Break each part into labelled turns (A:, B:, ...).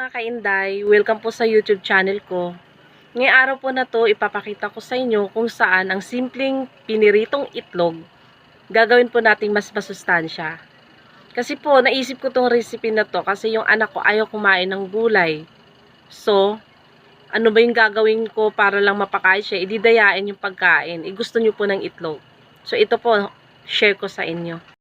A: mga kainday, welcome po sa YouTube channel ko. Ngayong araw po na to, ipapakita ko sa inyo kung saan ang simpleng piniritong itlog gagawin po nating mas masustansya. Kasi po, naisip ko tong recipe na to kasi yung anak ko ayaw kumain ng gulay. So, ano ba yung gagawin ko para lang mapakain siya? Ididayain yung pagkain. Gusto nyo po ng itlog. So, ito po, share ko sa inyo.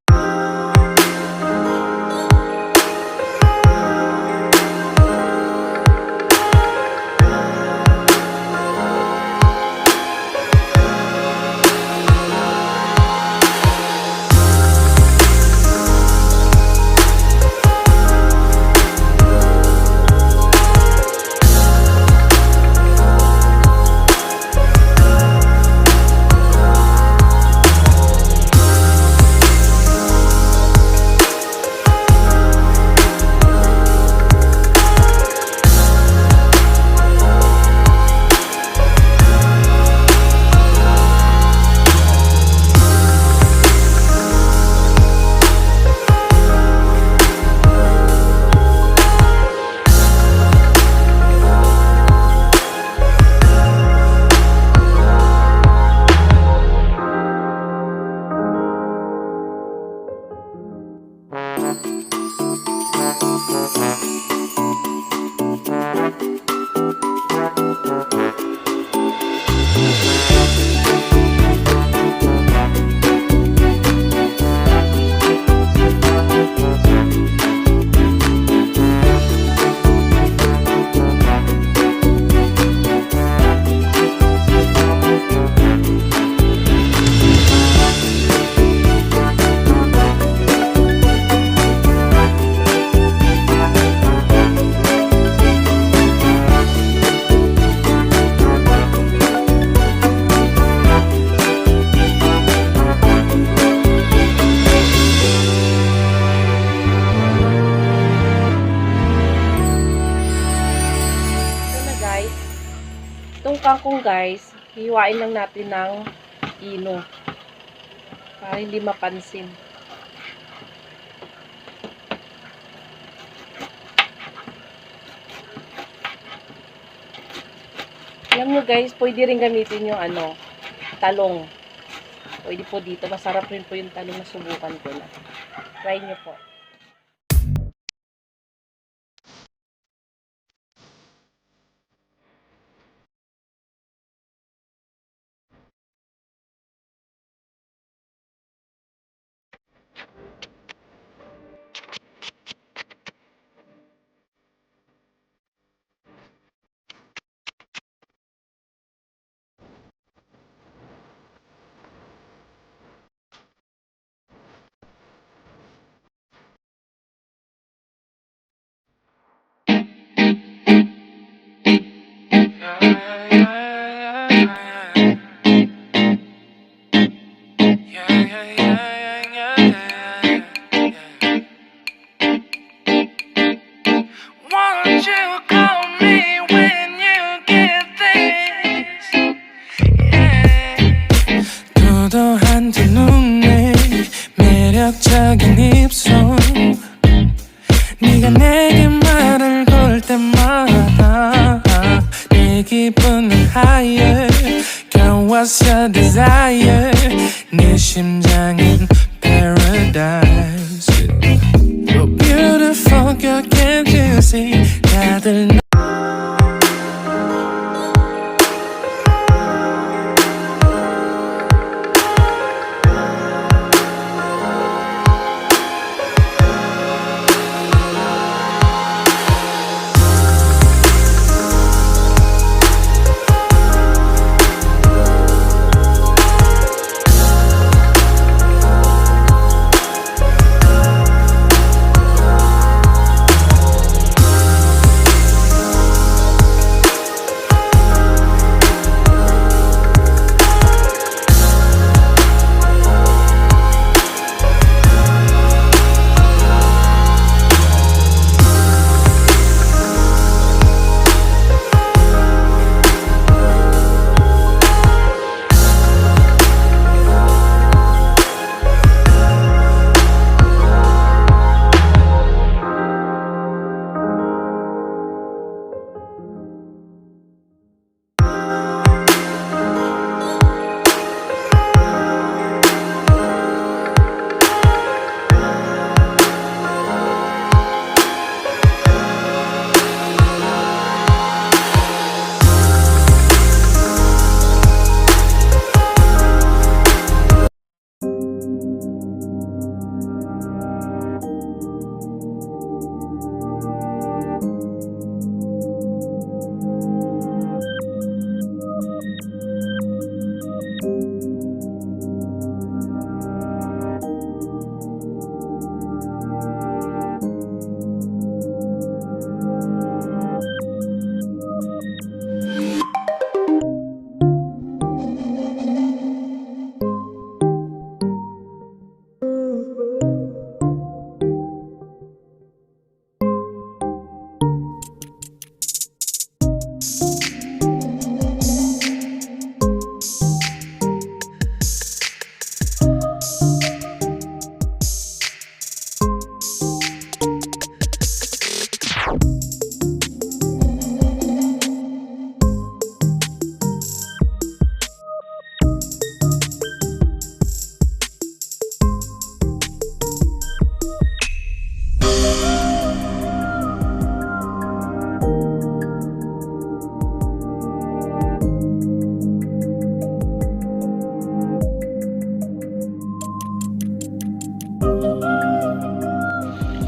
A: Itong kangkong guys, hiwain lang natin ng ino para hindi mapansin. Alam nyo guys, pwede rin gamitin yung talong. Pwede po dito, masarap rin po yung talong na subukan ko na. Try nyo po.
B: 도도한 두 눈에 매력적인 입술 네가 내게 말을 걸 때마다 내 기분은 higher Girl what's your desire 네 심장은 paradise You're beautiful girl can't you see 다들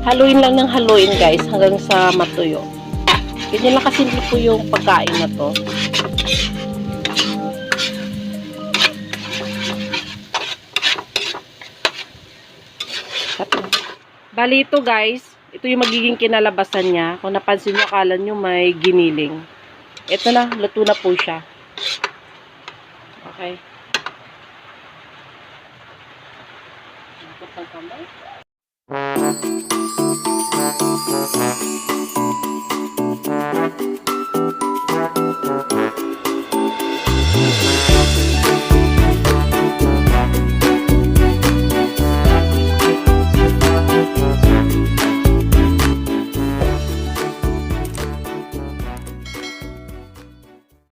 A: Haluin lang ng haluin guys hanggang sa matuyo. Ganyan lang kasimple po yung pagkain na to. Bali ito guys, ito yung magiging kinalabasan niya. Kung napansin nyo, akala nyo may giniling. Ito na, luto na po siya. Okay. Ang kamay.